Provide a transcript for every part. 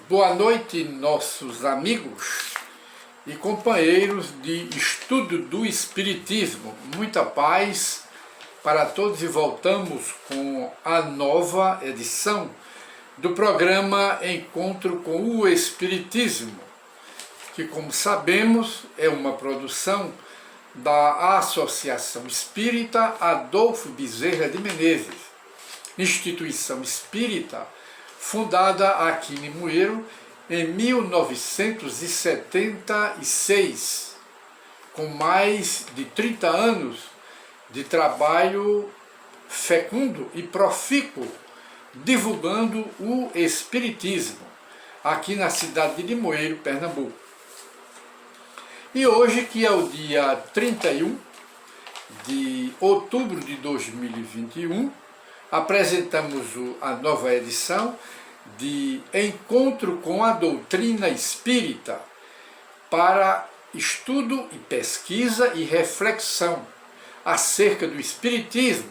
Boa noite, nossos amigos e companheiros de estudo do Espiritismo. Muita paz para todos e voltamos com a nova edição do programa Encontro com o Espiritismo, que, como sabemos, é uma produção da Associação Espírita Adolfo Bezerra de Menezes, instituição espírita fundada aqui em Limoeiro em 1976, com mais de 30 anos de trabalho fecundo e profícuo, divulgando o Espiritismo, aqui na cidade de Limoeiro, Pernambuco. E hoje, que é o dia 31 de outubro de 2021, apresentamos a nova edição de Encontro com a Doutrina Espírita para estudo e pesquisa e reflexão acerca do Espiritismo,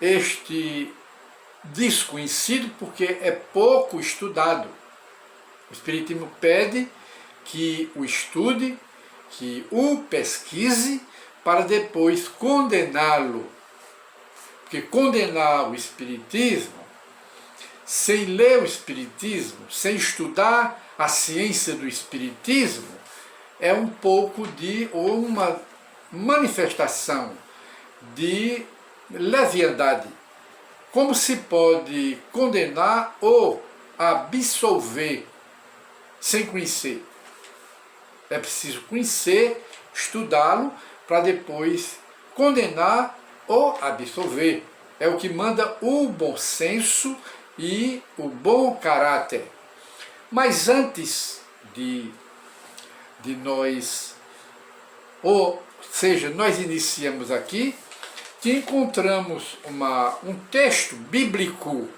este desconhecido porque é pouco estudado. O Espiritismo pede que o estude, que o pesquise, para depois condená-lo. Porque condenar o Espiritismo, sem ler o Espiritismo, sem estudar a ciência do Espiritismo, é um pouco de, ou uma manifestação de leviandade. Como se pode condenar ou absolver sem conhecer? É preciso conhecer, estudá-lo, para depois condenar ou absolver. É o que manda o bom senso e o bom caráter. Mas antes de nós, ou seja, nós iniciamos aqui, que encontramos um texto bíblico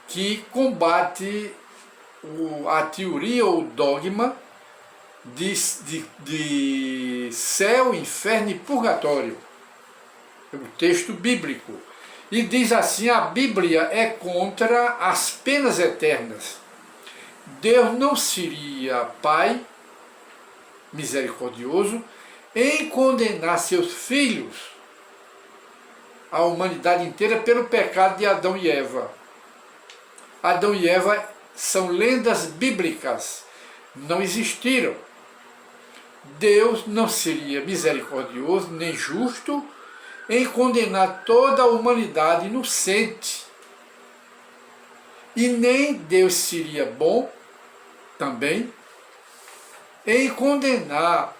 que combate a teoria ou dogma de céu, inferno e purgatório. O texto bíblico. E diz assim: a Bíblia é contra as penas eternas. Deus não seria Pai misericordioso em condenar seus filhos, a humanidade inteira, pelo pecado de Adão e Eva. Adão e Eva são lendas bíblicas, não existiram. Deus não seria misericordioso nem justo em condenar toda a humanidade inocente. E nem Deus seria bom também em condenar,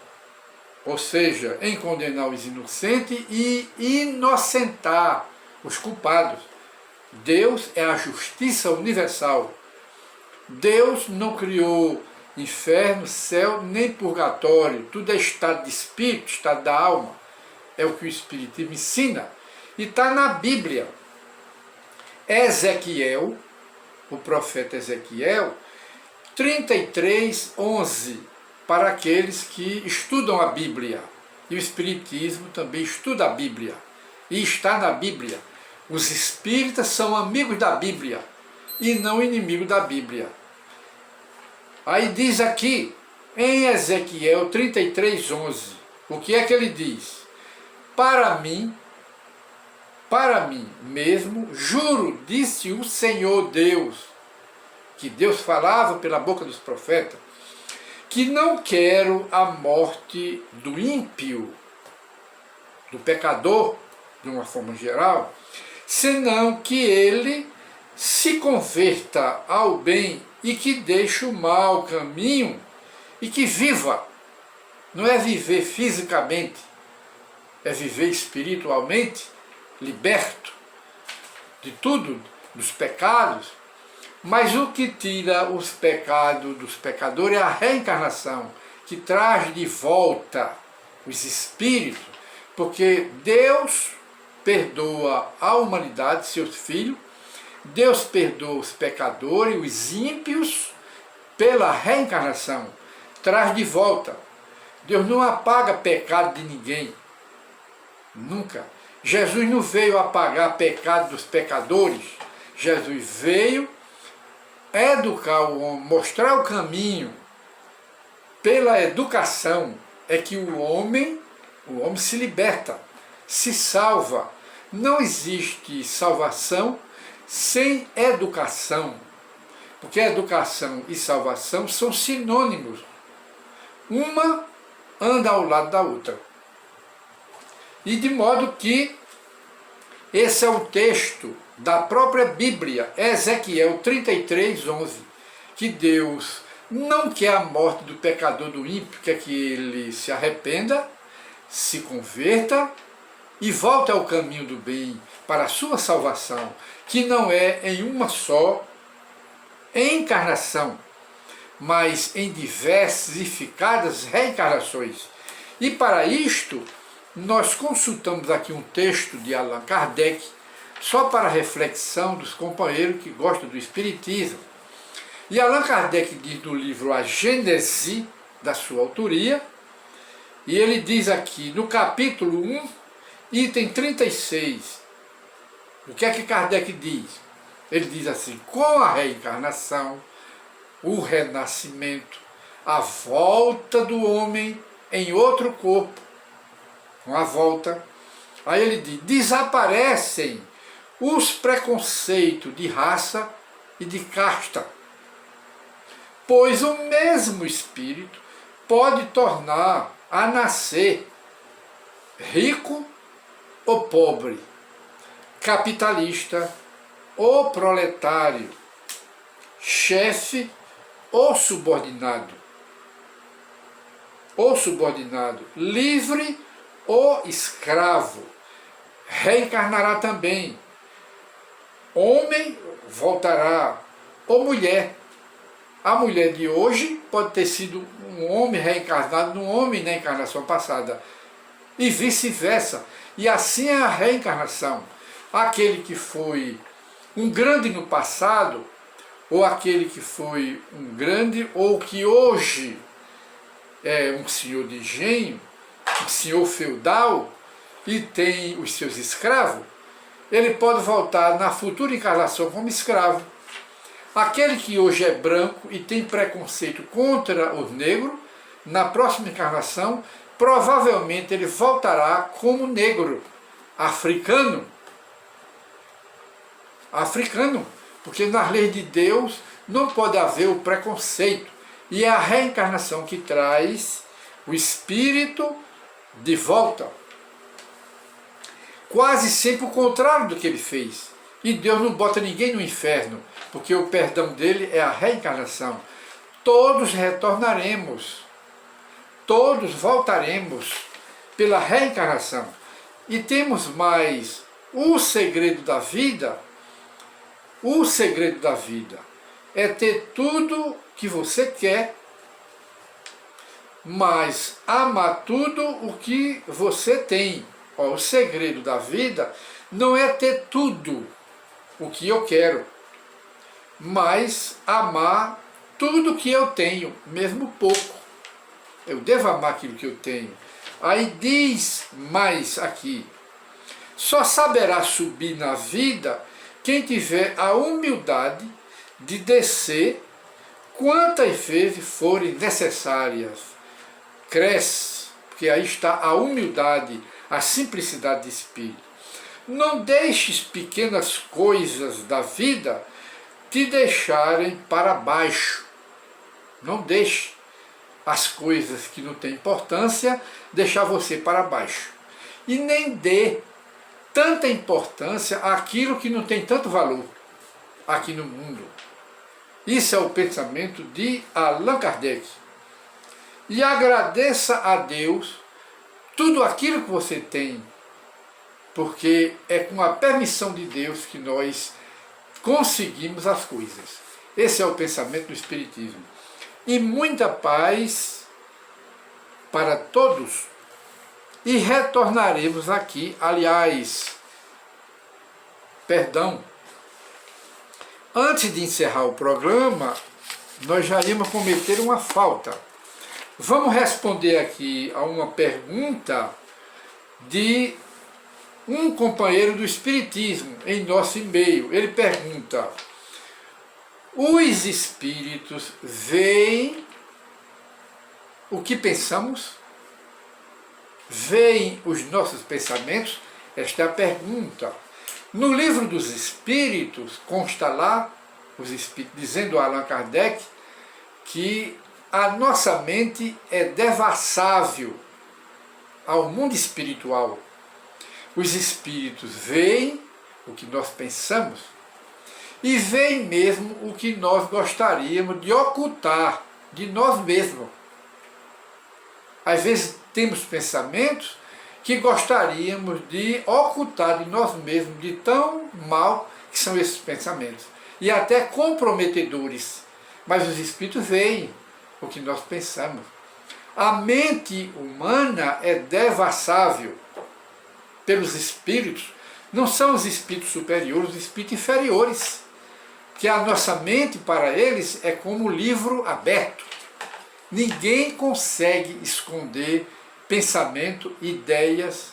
ou seja, em condenar os inocentes e inocentar os culpados. Deus é a justiça universal. Deus não criou inferno, céu, nem purgatório. Tudo é estado de espírito, estado da alma. É o que o Espiritismo ensina. E está na Bíblia. Ezequiel, o profeta Ezequiel, 33:11, para aqueles que estudam a Bíblia. E o Espiritismo também estuda a Bíblia. E está na Bíblia. Os espíritas são amigos da Bíblia e não inimigos da Bíblia. Aí diz aqui, em Ezequiel 33:11, o que é que ele diz? Para mim mesmo, juro, disse o Senhor Deus, que Deus falava pela boca dos profetas, que não quero a morte do ímpio, do pecador, de uma forma geral, senão que ele se converta ao bem e que deixe o mau caminho e que viva. Não é viver fisicamente, é viver espiritualmente, liberto de tudo, dos pecados. Mas o que tira os pecados dos pecadores é a reencarnação, que traz de volta os espíritos, porque Deus perdoa a humanidade, seus filhos, Deus perdoa os pecadores, os ímpios, pela reencarnação, traz de volta. Deus não apaga pecado de ninguém, nunca. Jesus não veio apagar pecado dos pecadores, Jesus veio educar o homem, mostrar o caminho pela educação, é que o homem se liberta, se salva. Não existe salvação sem educação, porque educação e salvação são sinônimos. Uma anda ao lado da outra. E de modo que esse é o texto da própria Bíblia, Ezequiel 33:11, que Deus não quer a morte do pecador, do ímpio, quer que ele se arrependa, se converta e volte ao caminho do bem para a sua salvação, que não é em uma só encarnação, mas em diversificadas reencarnações. E para isto, nós consultamos aqui um texto de Allan Kardec, só para reflexão dos companheiros que gostam do Espiritismo. E Allan Kardec diz no livro A Gênese, da sua autoria, e ele diz aqui no capítulo 1, item 36, o que é que Kardec diz? Ele diz assim: com a reencarnação, o renascimento, a volta do homem em outro corpo, uma volta. Aí ele diz: desaparecem os preconceitos de raça e de casta, pois o mesmo espírito pode tornar a nascer rico ou pobre, capitalista ou proletário, chefe ou subordinado, livre ou escravo. Reencarnará também. Homem voltará, ou mulher. A mulher de hoje pode ter sido um homem reencarnado num homem na encarnação passada, e vice-versa. E assim é a reencarnação. Aquele que foi um grande no passado, ou aquele que foi um grande, ou que hoje é um senhor de engenho, um senhor feudal, e tem os seus escravos, ele pode voltar na futura encarnação como escravo. Aquele que hoje é branco e tem preconceito contra os negros, na próxima encarnação, provavelmente ele voltará como negro, africano, porque nas leis de Deus não pode haver o preconceito, e é a reencarnação que traz o espírito de volta. Quase sempre o contrário do que ele fez. E Deus não bota ninguém no inferno, porque o perdão dele é a reencarnação. Todos retornaremos, todos voltaremos pela reencarnação. E temos mais o segredo da vida. O segredo da vida é ter tudo que você quer, mas amar tudo o que você tem. O segredo da vida não é ter tudo o que eu quero, mas amar tudo que eu tenho, mesmo pouco. Eu devo amar aquilo que eu tenho. Aí diz mais aqui: só saberá subir na vida quem tiver a humildade de descer quantas vezes forem necessárias. Cresce, porque aí está a humildade, a simplicidade de espírito. Não deixes pequenas coisas da vida te deixarem para baixo. Não deixe as coisas que não têm importância deixar você para baixo. E nem dê tanta importância àquilo que não tem tanto valor aqui no mundo. Isso é o pensamento de Allan Kardec. E agradeça a Deus tudo aquilo que você tem, porque é com a permissão de Deus que nós conseguimos as coisas. Esse é o pensamento do Espiritismo. E muita paz para todos. E retornaremos aqui, aliás, perdão, antes de encerrar o programa, nós já íamos cometer uma falta. Vamos responder aqui a uma pergunta de um companheiro do Espiritismo em nosso e-mail. Ele pergunta: Os espíritos veem o que pensamos, veem os nossos pensamentos? Esta é a pergunta. No livro dos Espíritos, consta lá, os Espíritos, dizendo a Allan Kardec, que a nossa mente é devassável ao mundo espiritual. Os Espíritos veem o que nós pensamos e veem mesmo o que nós gostaríamos de ocultar de nós mesmos. Às vezes temos pensamentos que gostaríamos de ocultar de nós mesmos, de tão mal que são esses pensamentos, e até comprometedores. Mas os Espíritos veem o que nós pensamos. A mente humana é devassável pelos Espíritos. Não são os Espíritos superiores, os Espíritos inferiores, que a nossa mente para eles é como um livro aberto. Ninguém consegue esconder pensamento, ideias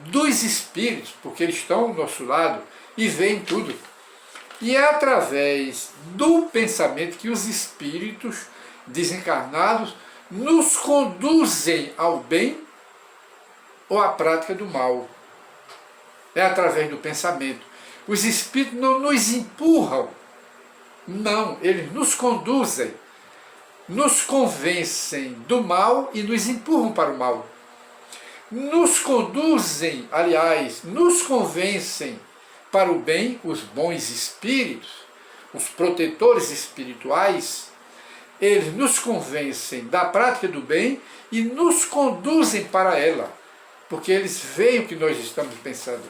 dos Espíritos, porque eles estão ao nosso lado e veem tudo. E é através do pensamento que os Espíritos desencarnados nos conduzem ao bem ou à prática do mal. É através do pensamento. Os Espíritos não nos empurram, não, eles nos conduzem, nos convencem do mal e nos empurram para o mal. Nos conduzem, aliás, nos convencem para o bem, os bons espíritos, os protetores espirituais, eles nos convencem da prática do bem e nos conduzem para ela, porque eles veem o que nós estamos pensando.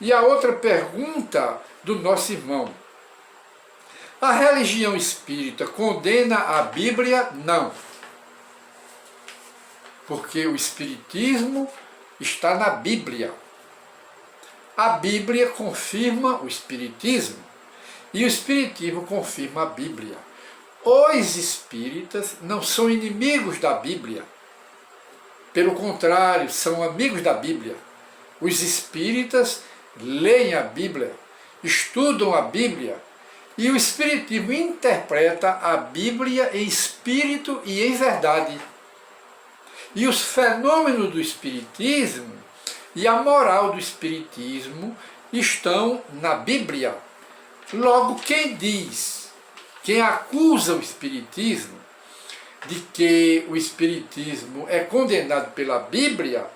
E a outra pergunta do nosso irmão: a religião espírita condena a Bíblia? Não. Porque o Espiritismo está na Bíblia. A Bíblia confirma o Espiritismo e o Espiritismo confirma a Bíblia. Os espíritas não são inimigos da Bíblia. Pelo contrário, são amigos da Bíblia. Os espíritas leem a Bíblia, estudam a Bíblia, e o Espiritismo interpreta a Bíblia em espírito e em verdade. E os fenômenos do Espiritismo e a moral do Espiritismo estão na Bíblia. Logo, quem acusa o Espiritismo de que o Espiritismo é condenado pela Bíblia,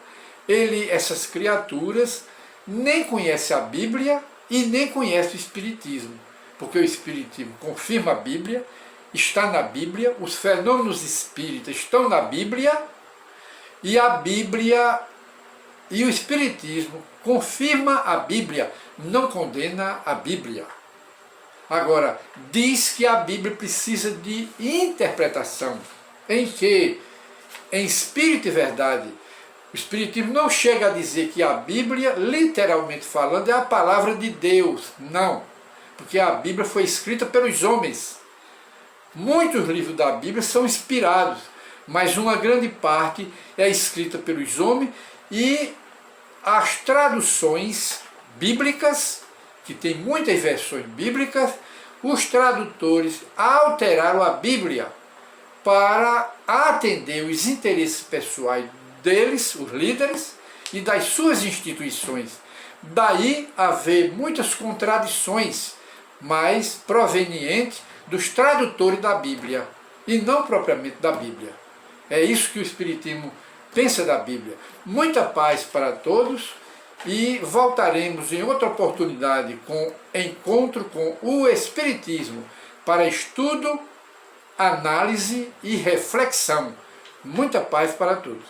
essas criaturas nem conhecem a Bíblia e nem conhecem o Espiritismo. Porque o Espiritismo confirma a Bíblia, está na Bíblia, os fenômenos espíritas estão na Bíblia, e a Bíblia e o Espiritismo confirma a Bíblia, não condena a Bíblia. Agora, diz que a Bíblia precisa de interpretação, em que, em espírito e verdade, o Espiritismo não chega a dizer que a Bíblia, literalmente falando, é a palavra de Deus, não, porque a Bíblia foi escrita pelos homens. Muitos livros da Bíblia são inspirados, mas uma grande parte é escrita pelos homens, e as traduções bíblicas, que tem muitas versões bíblicas, os tradutores alteraram a Bíblia para atender os interesses pessoais deles, os líderes, e das suas instituições. Daí haver muitas contradições, mas provenientes dos tradutores da Bíblia, e não propriamente da Bíblia. É isso que o Espiritismo pensa da Bíblia. Muita paz para todos, e voltaremos em outra oportunidade com encontro com o Espiritismo para estudo, análise e reflexão. Muita paz para todos.